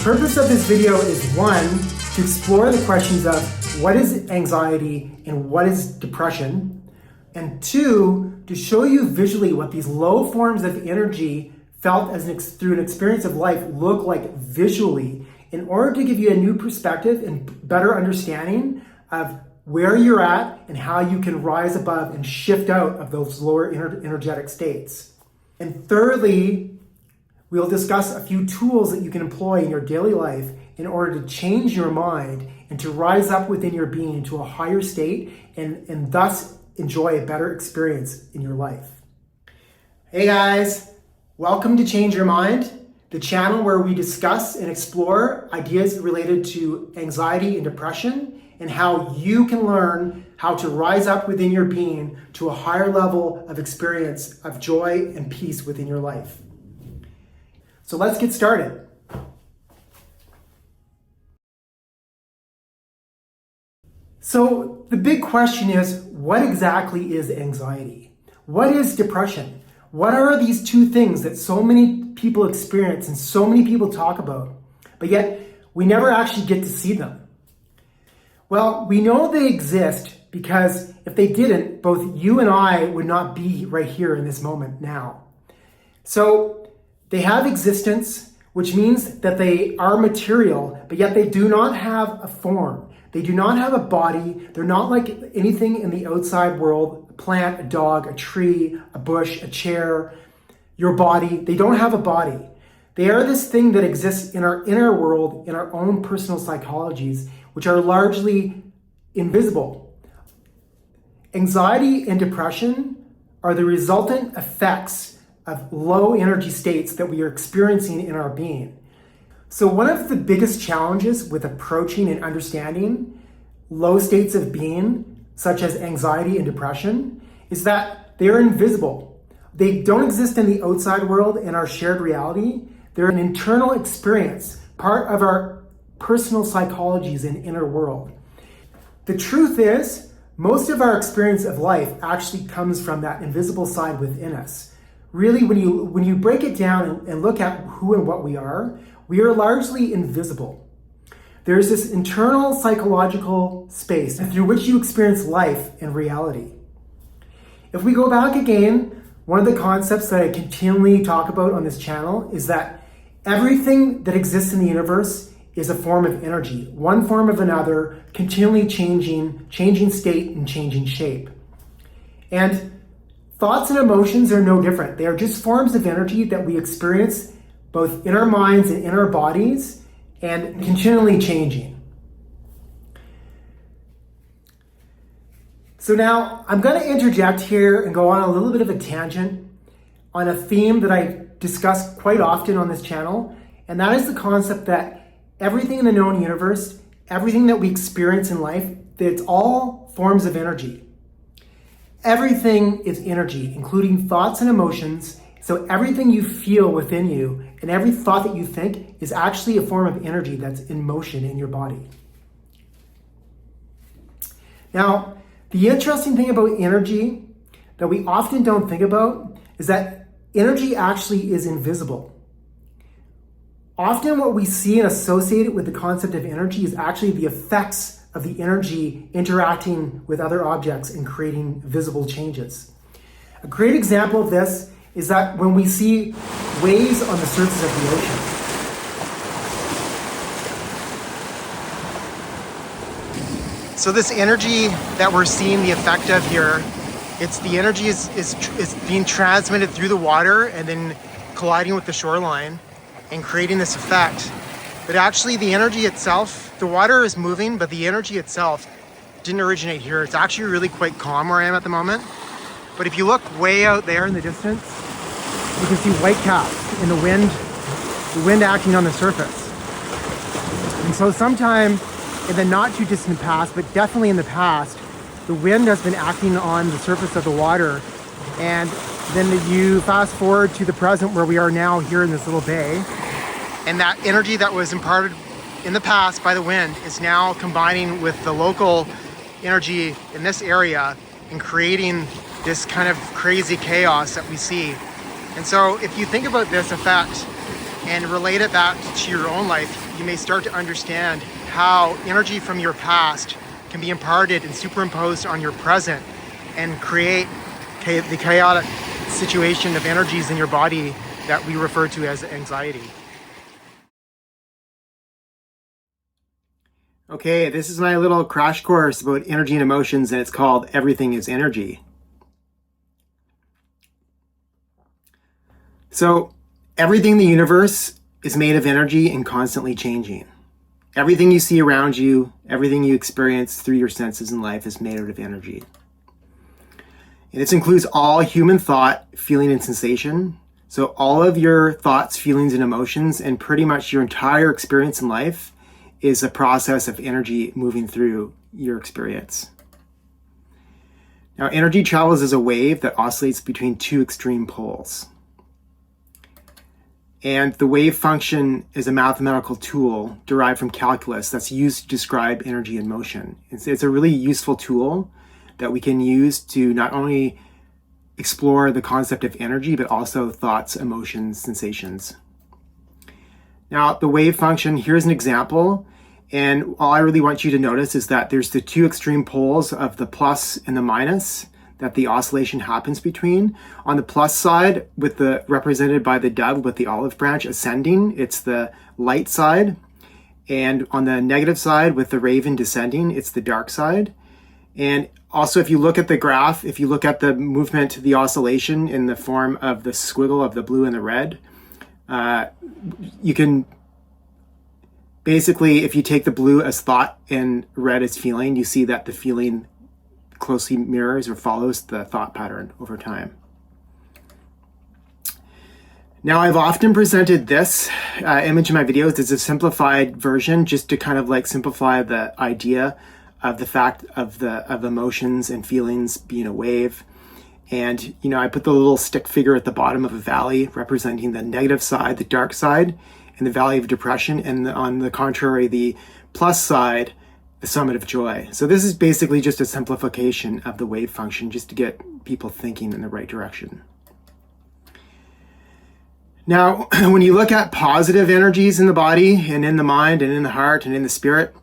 purpose of this video is one, to explore the questions of what is anxiety and what is depression, and two, to show you visually what these low forms of energy felt through an experience of life look like visually, in order to give you a new perspective and better understanding of where you're at and how you can rise above and shift out of those lower energetic states. And thirdly, we'll discuss a few tools that you can employ in your daily life in order to change your mind and to rise up within your being into a higher state and thus enjoy a better experience in your life. Hey guys, welcome to Change Your Mind, the channel where we discuss and explore ideas related to anxiety and depression and how you can learn how to rise up within your being to a higher level of experience of joy and peace within your life. So let's get started. So the big question is, what exactly is anxiety? What is depression? What are these two things that so many people experience and so many people talk about, but yet we never actually get to see them? Well, we know they exist because if they didn't, both you and I would not be right here in this moment now. So they have existence, which means that they are material, but yet they do not have a form. They do not have a body. They're not like anything in the outside world, a plant, a dog, a tree, a bush, a chair, your body. They don't have a body. They are this thing that exists in our inner world, in our own personal psychologies, which are largely invisible. Anxiety and depression are the resultant effects of low energy states that we are experiencing in our being. So one of the biggest challenges with approaching and understanding low states of being, such as anxiety and depression, is that they are invisible. They don't exist in the outside world in our shared reality. They're an internal experience, part of our personal psychologies and inner world. The truth is, most of our experience of life actually comes from that invisible side within us. Really, when you break it down and look at who and what we are largely invisible. There's this internal psychological space through which you experience life and reality. If we go back again, one of the concepts that I continually talk about on this channel is that everything that exists in the universe is a form of energy, one form of another, continually changing state and changing shape. And thoughts and emotions are no different. They are just forms of energy that we experience both in our minds and in our bodies, and continually changing. So now I'm going to interject here and go on a little bit of a tangent on a theme that I discuss quite often on this channel, and that is the concept that everything in the known universe, everything that we experience in life, it's all forms of energy. Everything is energy, including thoughts and emotions. So everything you feel within you and every thought that you think is actually a form of energy that's in motion in your body. Now, the interesting thing about energy that we often don't think about is that energy actually is invisible. Often what we see and associate it with the concept of energy is actually the effects of the energy interacting with other objects and creating visible changes. A great example of this is that when we see waves on the surface of the ocean. So this energy that we're seeing the effect of here, the energy is being transmitted through the water and then colliding with the shoreline and creating this effect. But actually the energy itself, the water is moving, but the energy itself didn't originate here. It's actually really quite calm where I am at the moment. But if you look way out there in the distance, you can see white caps in the wind acting on the surface. And so sometime in the not too distant past, but definitely in the past, the wind has been acting on the surface of the water. And then you fast forward to the present where we are now here in this little bay. And that energy that was imparted in the past by the wind is now combining with the local energy in this area and creating this kind of crazy chaos that we see. And so if you think about this effect and relate it back to your own life, you may start to understand how energy from your past can be imparted and superimposed on your present and create the chaotic situation of energies in your body that we refer to as anxiety. Okay, this is my little crash course about energy and emotions, and it's called Everything is Energy. So, everything in the universe is made of energy and constantly changing. Everything you see around you, everything you experience through your senses in life is made out of energy. And this includes all human thought, feeling, and sensation. So all of your thoughts, feelings, and emotions, and pretty much your entire experience in life is a process of energy moving through your experience. Now, energy travels as a wave that oscillates between two extreme poles. And the wave function is a mathematical tool derived from calculus that's used to describe energy and motion. It's a really useful tool that we can use to not only explore the concept of energy, but also thoughts, emotions, sensations. Now, the wave function, here's an example. And all I really want you to notice is that there's the two extreme poles of the plus and the minus that the oscillation happens between. On the plus side, represented by the dove with the olive branch ascending, it's the light side. And on the negative side with the raven descending, it's the dark side. And also, if you look at the graph, if you look at the movement, the oscillation in the form of the squiggle of the blue and the red, you can basically, if you take the blue as thought and red as feeling, you see that the feeling closely mirrors or follows the thought pattern over time. Now, I've often presented this image in my videos as a simplified version, just to kind of like simplify the idea of the fact of emotions and feelings being a wave. And, I put the little stick figure at the bottom of a valley representing the negative side, the dark side, and the valley of depression. And on the contrary, the plus side, the summit of joy. So this is basically just a simplification of the wave function, just to get people thinking in the right direction. Now, when you look at positive energies in the body and in the mind and in the heart and in the spirit,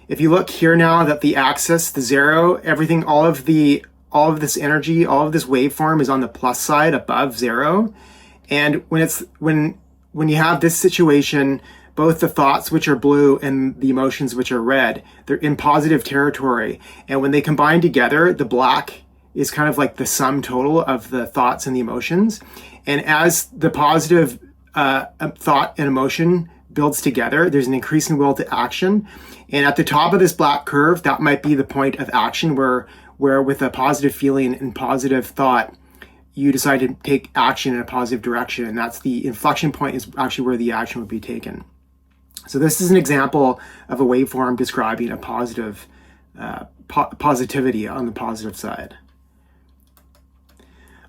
if you look here now, that the axis, the zero, everything, all of this energy, all of this waveform is on the plus side above zero. And when you have this situation, both the thoughts, which are blue, and the emotions, which are red, they're in positive territory. And when they combine together, the black is kind of like the sum total of the thoughts and the emotions. And as the positive thought and emotion builds together, there's an increasing will to action. And at the top of this black curve, that might be the point of action where with a positive feeling and positive thought, you decide to take action in a positive direction. And that's the inflection point, is actually where the action would be taken. So this is an example of a waveform describing a positive positivity on the positive side.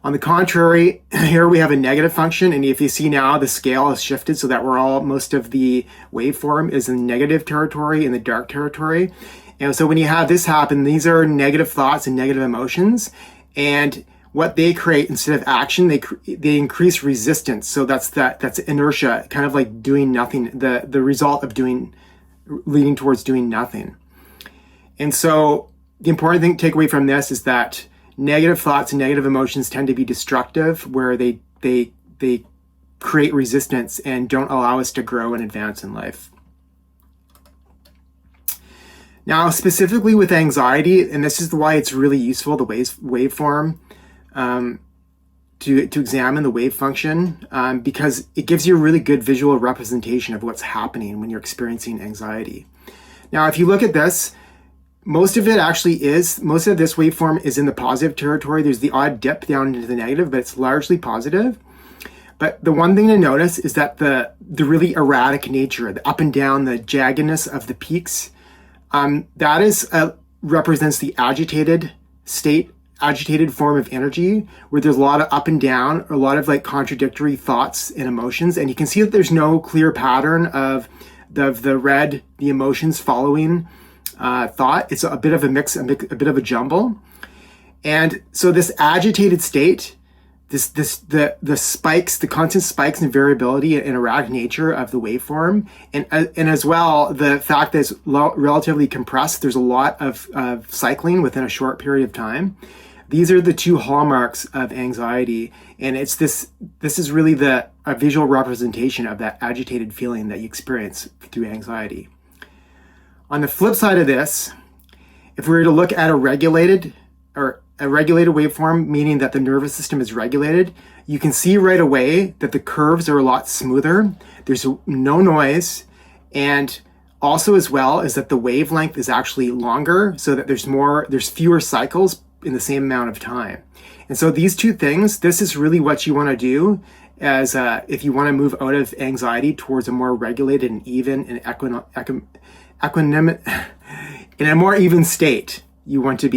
On the contrary, here we have a negative function, and if you see now, the scale has shifted so that most of the waveform is in negative territory, in the dark territory. And so when you have this happen, these are negative thoughts and negative emotions, and what they create instead of action, they increase resistance. So that's inertia, kind of like doing nothing, the result of leading towards doing nothing. And so the important thing to take away from this is that negative thoughts and negative emotions tend to be destructive, where they create resistance and don't allow us to grow and advance in life. Now, specifically with anxiety, and this is why it's really useful, the waveform, to examine the wave function, because it gives you a really good visual representation of what's happening when you're experiencing anxiety. Now, if you look at this, most of this waveform is in the positive territory. There's the odd dip down into the negative, but it's largely positive. But the one thing to notice is that the really erratic nature, the up and down, the jaggedness of the peaks, that represents the agitated form of energy, where there's a lot of up and down, a lot of like contradictory thoughts and emotions. And you can see that there's no clear pattern of the red, the emotions following thought. It's a bit of a mix, a bit of a jumble. And so this agitated state, the spikes, the constant spikes and variability and erratic nature of the waveform, and as well the fact that it's relatively compressed. There's a lot of cycling within a short period of time. These are the two hallmarks of anxiety, and it's this is really a visual representation of that agitated feeling that you experience through anxiety. On the flip side of this, if we were to look at a regulated waveform, meaning that the nervous system is regulated, you can see right away that the curves are a lot smoother. There's no noise, and also as well is that the wavelength is actually longer, so that there's fewer cycles in the same amount of time. And so these two things, this is really what you want to do as if you want to move out of anxiety towards a more regulated and even and equanimous in a more even state. You want to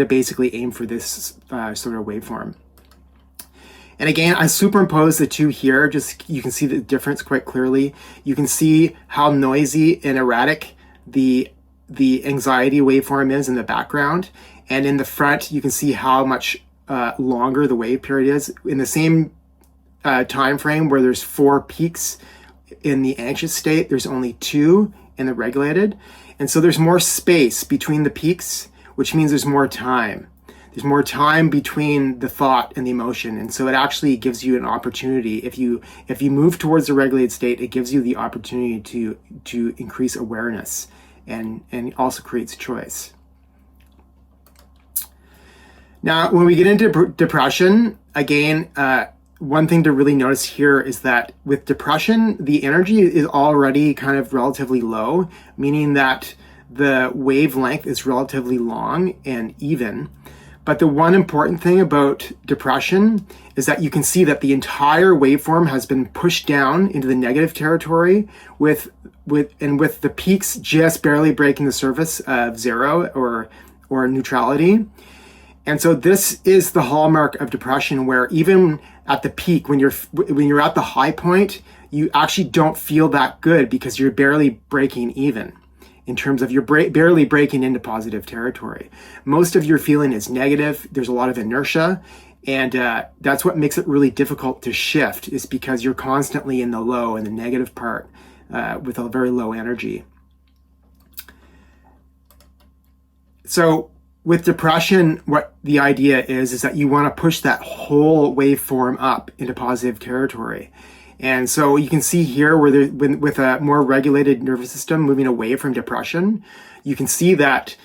basically aim for this sort of waveform. And again, I superimpose the two here, just you can see the difference quite clearly. You can see how noisy and erratic the anxiety waveform is in the background. And in the front, you can see how much longer the wave period is. In the same time frame where there's 4 peaks in the anxious state, there's only 2 in the regulated. And so there's more space between the peaks, which means there's more time. There's more time between the thought and the emotion. And so it actually gives you an opportunity. If you move towards the regulated state, it gives you the opportunity to increase awareness and also creates choice. Now, when we get into depression, again, one thing to really notice here is that with depression, the energy is already kind of relatively low, meaning that the wavelength is relatively long and even. But the one important thing about depression is that you can see that the entire waveform has been pushed down into the negative territory with the peaks just barely breaking the surface of 0 or neutrality. And so this is the hallmark of depression, where even at the peak, when you're at the high point, you actually don't feel that good because you're barely breaking even in terms of you're barely breaking into positive territory. Most of your feeling is negative. There's a lot of inertia, and that's what makes it really difficult to shift, is because you're constantly in the low, in the negative part, with a very low energy. So with depression, what the idea is that you want to push that whole waveform up into positive territory. And so you can see here where with a more regulated nervous system moving away from depression, you can see that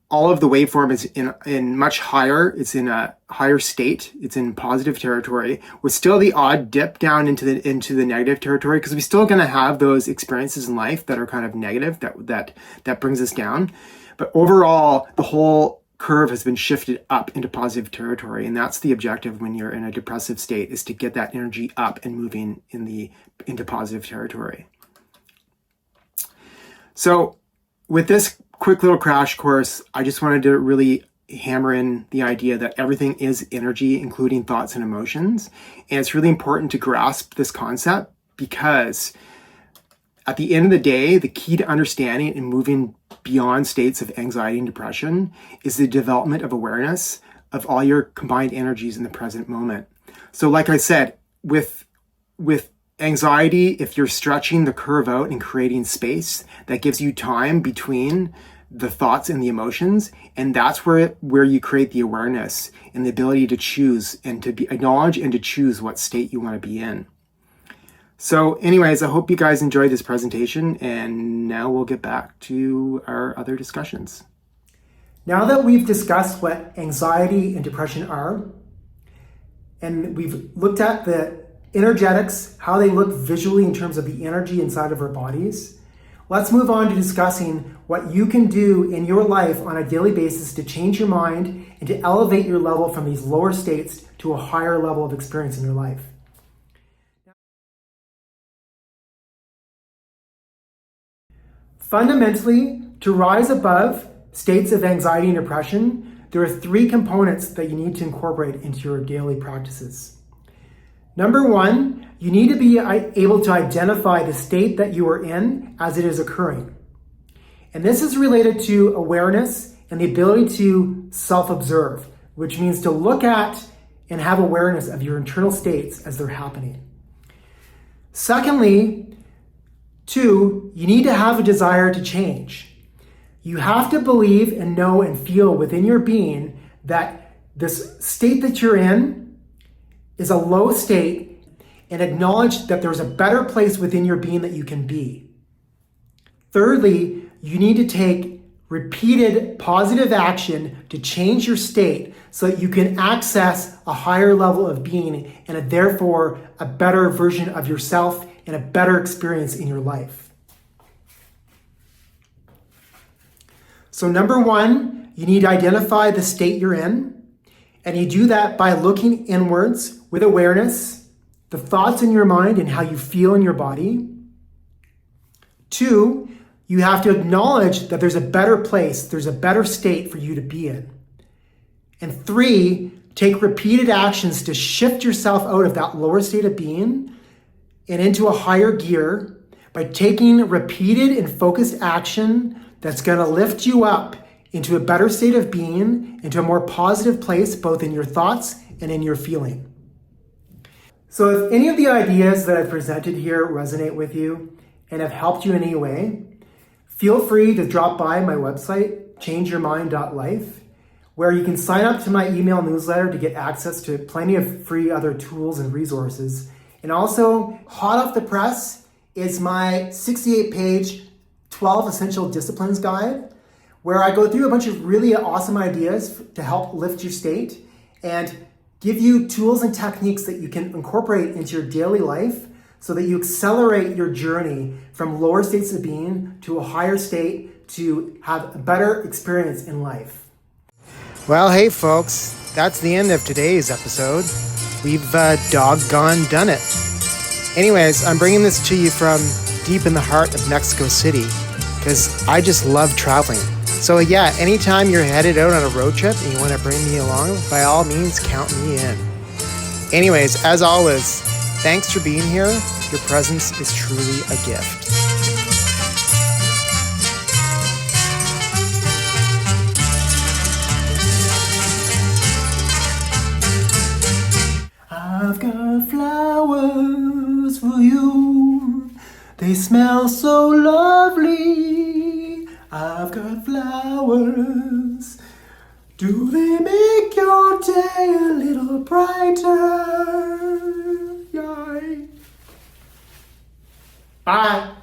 all of the waveform is in much higher, it's in a higher state, it's in positive territory, with still the odd dip down into the negative territory, because we're still going to have those experiences in life that are kind of negative, that brings us down. But overall, the whole curve has been shifted up into positive territory. And that's the objective when you're in a depressive state, is to get that energy up and moving into positive territory. So with this quick little crash course, I just wanted to really hammer in the idea that everything is energy, including thoughts and emotions. And it's really important to grasp this concept, because at the end of the day, the key to understanding and moving beyond states of anxiety and depression is the development of awareness of all your combined energies in the present moment. So like I said, with anxiety, if you're stretching the curve out and creating space, that gives you time between the thoughts and the emotions, and that's where you create the awareness and the ability to choose and to acknowledge and to choose what state you want to be in. So anyways, I hope you guys enjoyed this presentation, and now we'll get back to our other discussions. Now that we've discussed what anxiety and depression are, and we've looked at the energetics, how they look visually in terms of the energy inside of our bodies, let's move on to discussing what you can do in your life on a daily basis to change your mind and to elevate your level from these lower states to a higher level of experience in your life. Fundamentally, to rise above states of anxiety and depression, there are 3 components that you need to incorporate into your daily practices. Number 1, you need to be able to identify the state that you are in as it is occurring. And this is related to awareness and the ability to self-observe, which means to look at and have awareness of your internal states as they're happening. Secondly, two, you need to have a desire to change. You have to believe and know and feel within your being that this state that you're in is a low state, and acknowledge that there's a better place within your being that you can be. Thirdly, you need to take repeated positive action to change your state so that you can access a higher level of being and therefore a better version of yourself and a better experience in your life. So number one, you need to identify the state you're in, and you do that by looking inwards with awareness, the thoughts in your mind and how you feel in your body. Two, you have to acknowledge that there's a better place, there's a better state for you to be in. And three, take repeated actions to shift yourself out of that lower state of being and into a higher gear by taking repeated and focused action that's going to lift you up into a better state of being, into a more positive place, both in your thoughts and in your feeling. So if any of the ideas that I've presented here resonate with you and have helped you in any way, feel free to drop by my website, changeyourmind.life, where you can sign up to my email newsletter to get access to plenty of free other tools and resources. And also, hot off the press is my 68-page 12 Essential Disciplines Guide, where I go through a bunch of really awesome ideas to help lift your state and give you tools and techniques that you can incorporate into your daily life so that you accelerate your journey from lower states of being to a higher state to have a better experience in life. Well, hey folks, that's the end of today's episode. We've doggone done it. Anyways, I'm bringing this to you from deep in the heart of Mexico City because I just love traveling. So yeah, anytime you're headed out on a road trip and you want to bring me along, by all means, count me in. Anyways, as always, thanks for being here. Your presence is truly a gift. I've got flowers for you. They smell so lovely. I've got flowers. Do they make your day a little brighter? Yay. Bye.